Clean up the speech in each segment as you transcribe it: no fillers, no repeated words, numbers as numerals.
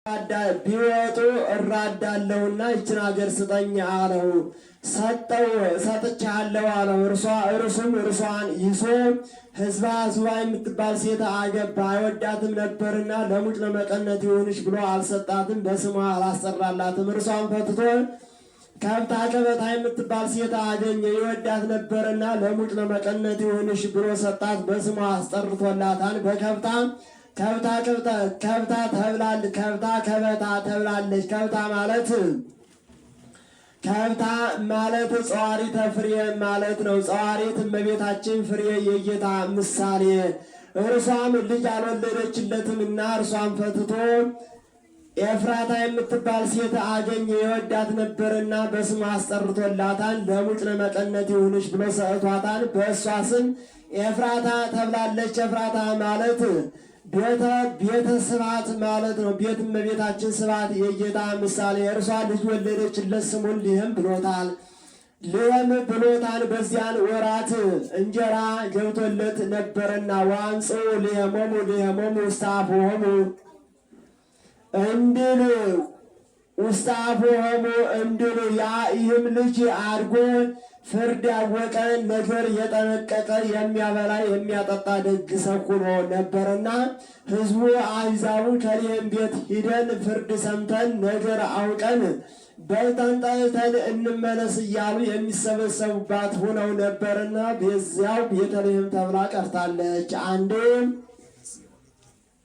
ቢወጡ እራዳለሁና ይችን ሀገር ስጠኝ አለው። ሰጥቻለሁ አለው። እርሷን ይዞ ህዝባ የምትባል ሴት አገባ። አይወዳትም ነበርና ለሙጭ ለመቀነት ይሆንሽ ብሎ አልሰጣትም፣ በስሟ አላስጠራላትም። እርሷን ፈትቶ ከብታ ገበታ የምትባል ሴት አገኘ። ይወዳት ነበርና ለሙጭ ለመቀነት ይሆንሽ ብሎ ሰጣት፣ በስሟ አስጠርቶላታል። በከብታ ከብታ ተብላለች። ከበታ ተብላለች። ከብታ ማለት ጸዋሪተ ፍሬ ማለት ነው። ጸዋሪት እመቤታችን ፍሬ የጌታ ምሳሌ። እርሷም ልጅ አልወለደችለትም እና እርሷም ፈትቶ ኤፍራታ የምትባል ሴት አገኘ። የወዳት ነበርና በስሙ አስጠርቶላታል። ለሙጭ ለመቀነት ይሁንሽ ብሎ ሰጥቷታል። በእሷ ስም ኤፍራታ ተብላለች። ኤፍራታ ማለት ቤተ ስብሐት ማለት ነው። ቤት እመቤታችን ስብሐት የጌታ ምሳሌ። እርሷ ልጅ ወለደችለት፣ ስሙን ልሔም ብሎታል። በዚያን ወራት እንጀራ ገብቶለት ነበርና ወአምጽኡ ልሔሞሙ ውስተ አፍሆሙ እንድል ውስተ አፍሆሙ እንድል። ይህም ልጅ አድጎ ፍርድ ያወቀ ነገር የጠነቀቀ የሚያበላ የሚያጠጣ ደግ ሰው ሆኖ ነበርና ሕዝቡ አሕዛቡ ከልሔም ቤት ሂደን ፍርድ ሰምተን ነገር አውቀን በልተን ጠጥተን እንመለስ እያሉ የሚሰበሰቡባት ሆነው ነበርና በዚያው ቤተልሔም ተብላ ቀርታለች። አንድም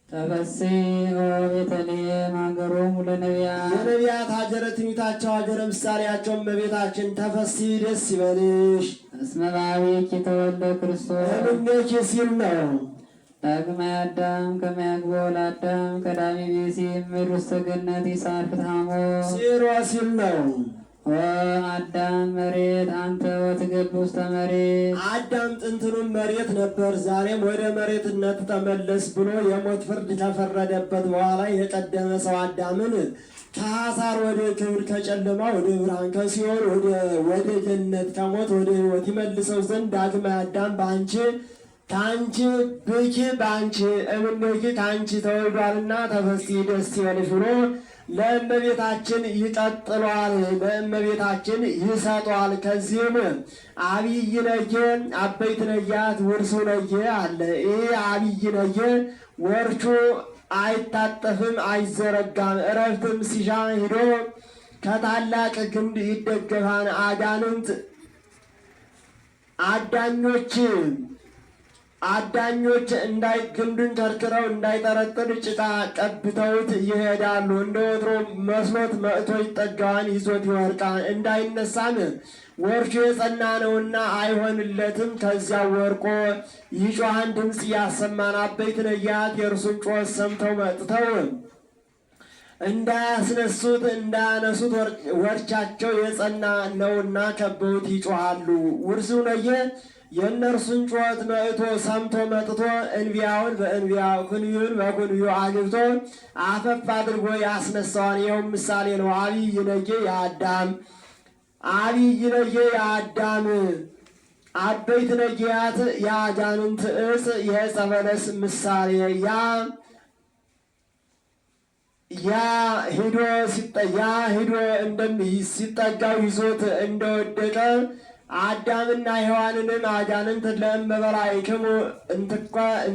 ተፈሥሒ ቤተልሔም ሀገሮሙ ለነቢያት፣ የነቢያት ሀገረ ትንቢታቸው ሀገረ ምሳሌያቸው እመቤታችን ተፈሥሒ ደስ ይበልሽ እስመ በኀቤኪ ተወልደ ክርስቶስ። እምኔኪ ሲል ነው። ዳግማይ አዳም ከመ ያግቦ ለአዳም ቀዳሚ ብእሲ እምድር ውስተ ገነት ይሣር ፍትሐሞ ሲሮ ሲል ነው። አዳም መሬት አንተ ወትገብ ውስተ መሬት። አዳም ጥንትኑም መሬት ነበር፣ ዛሬም ወደ መሬትነት ተመለስ ብሎ የሞት ፍርድ ከፈረደበት በኋላ የቀደመ ሰው አዳምን ከሐሳር ወደ ክብር ከጨለማ ወደ ብርሃን ከሲኦል ወደ ገነት ከሞት ወደ ሕይወት ይመልሰው ዘንድ ዳግማይ አዳም ከአንቺ ብኪ በአንቺ እምኔኪ ከአንቺ ተወልዷልና ተፈሥሒ ደስ ይበልሽ ብሎ ለእመቤታችን ይቀጥሏል፣ ለእመቤታችን ይሰጧል። ከዚህም አብይ ነጌ አበይት ነጊያት ውርሱ ነጌ አለ። ይህ አብይ ነጌ ወርቹ አይታጠፍም አይዘረጋም። እረፍትም ሲሻ ሂዶ ከታላቅ ግንድ ይደገፋን። አዳኞች ግንዱን ከርክረው እንዳይጠረጥር ጭቃ ቀብተውት ይሄዳሉ። እንደ ወትሮ መስሎት መጥቶ ይጠጋዋን ይዞት ይወርቃል። እንዳይነሳም ወርቹ የጸና ነውና አይሆንለትም። ከዚያ ወርቆ ይጮኻን ድምፅ ያሰማን። አበይት ነጊያት የእርሱን ጩኸት ሰምተው መጥተው እንዳያነሱት ወርቻቸው የጸና ነውና ከበውት ይጮኻሉ። ውርሱ ነጌ የእነርሱን ጩኸት ሰምቶ መጥቶ እንቢያውን በእንቢያው ኩንቢውን በኩንቢው አግብቶ አፈፍ አድርጎ ያስነሳዋን። ይኸውም ምሳሌ ነው። አብይ ነጌ የአዳም አበይት ነጊያት የአጋንንት ዕፅ የዕፀ በለስ ምሳሌ። ሂዶ ሲጠጋው ይዞት እንደወደቀ አዳምና ሔዋንንም አጋንንት ለእመበላዕክሙ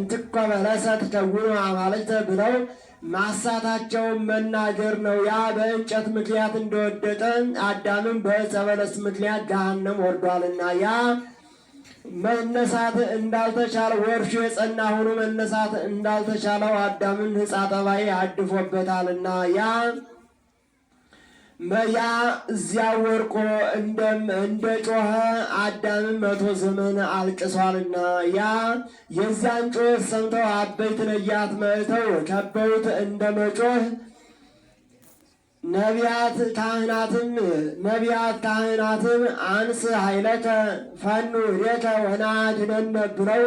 እንትኮ በለሰት ከውኑ አማልክተ ብለው ማሳታቸውን መናገር ነው። ያ በእንጨት ምክንያት እንደወደቀ አዳምም በዕፀ በለስ ምክንያት ገሃነም ወርዷልና ያ መነሳት እንዳልተቻለው ወርሹ የጸና ሆኖ መነሳት እንዳልተቻለው አዳምን ሕፃ ጠባይ አድፎበታልና ያ እዚያ ወርቆ እንደ ጮኸ አዳምን 100 ዘመን አልቅሷልና የዚያን ጮህ ሰምተው አበይት ነጊያት መጥተው ከበውት እንደ መጮህ ነቢያት ካህናትም አንስ ኃይለከ ፈኑ እዴከ ወናድነነ ብለው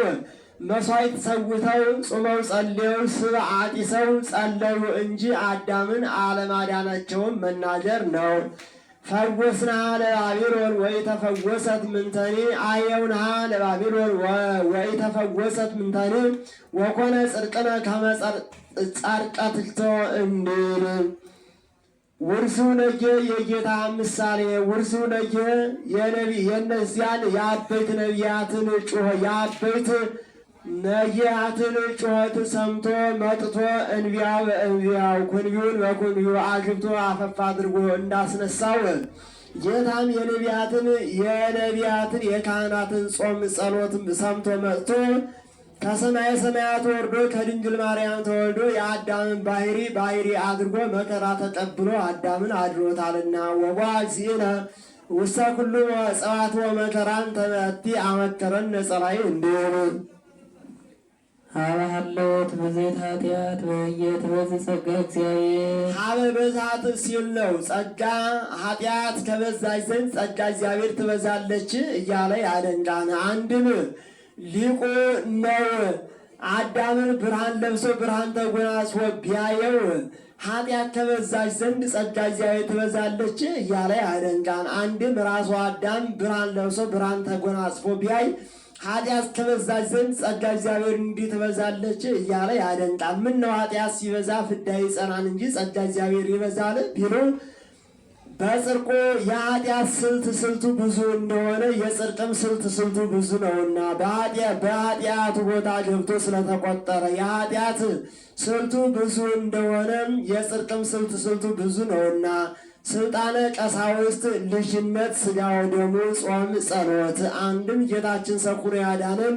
መሥዋዕት ሰውተው ጾመው ጸልየው ስብ አጢሰው ጸለዩ እንጂ አዳምን አለማዳናቸውን መናገር ነው። ፈወስና ለባቢሎን ወኢተፈወሰት ምንተኒ አየውንሃ ለባቢሎን ወኢተፈወሰት ምንተኒ ወኮነ ጽድቅነ ከመ ጻድቃትልቶ እንዲል ውርሱ ነጌ የጌታ ምሳሌ ውርሱ ነጌ የነዚያን የአበይት ነቢያትን የአበይት ነቢያትን ጩኸት ሰምቶ መጥቶ እንቢያው በእንቢያው ኩንቢውን በኩንቢው አግብቶ አፈፍ አድርጎ እንዳስነሳው ጌታም የነቢያትን የካህናትን ጾም ጸሎት ሰምቶ መጥቶ ከሰማየ ሰማያት ወርዶ ከድንግል ማርያም ተወልዶ የአዳምን ባህሪ አድርጎ መከራ ተቀብሎ አዳምን አድሮታልና ወጓግዚእነ ውስተ ኩሉ መጽዋዕት ወመከራን ተመቲ አመከረን ጸላይ እንዲል ሀበ ሀለወት በዘይት ኃጢአት በየት በዝ ጸጋ እግዚአብሔር ሀበ በዛት ሲል ነው። ጸጋ ኃጢአት ከበዛች ዘንድ ጸጋ እግዚአብሔር ትበዛለች እያለ ያደንቃን። አንድም ሊቁ ነው አዳምን ብርሃን ለብሶ ብርሃን ተጎናጽፎ ቢያየው ኃጢአት ከበዛች ዘንድ ጸጋ እግዚአብሔር ትበዛለች እያለ ያደንቃን። አንድም ራሱ አዳም ብርሃን ለብሶ ብርሃን ተጎናጽፎ ቢያይ ኃጢአት ከበዛች ዘንድ ጸጋ እግዚአብሔር እንዲህ ትበዛለች እያለ ያደንቃል። ምን ነው ኃጢአት ሲበዛ ፍዳ ይጸናል እንጂ ጸጋ እግዚአብሔር ይበዛል ቢሉ በጽድቁ የኃጢአት ስልቱ ብዙ እንደሆነ የጽድቅም ስልቱ ብዙ ነውና በኃጢአቱ ቦታ ገብቶ ስለተቆጠረ የኃጢአት ስልቱ ብዙ እንደሆነ የጽድቅም ስልቱ ብዙ ነውና ስልጣነ ቀሳውስት ልጅነት ሥጋ ወደሙ ጾም ጸሎት አንድም ጌታችን ሰኩኖ ያዳነን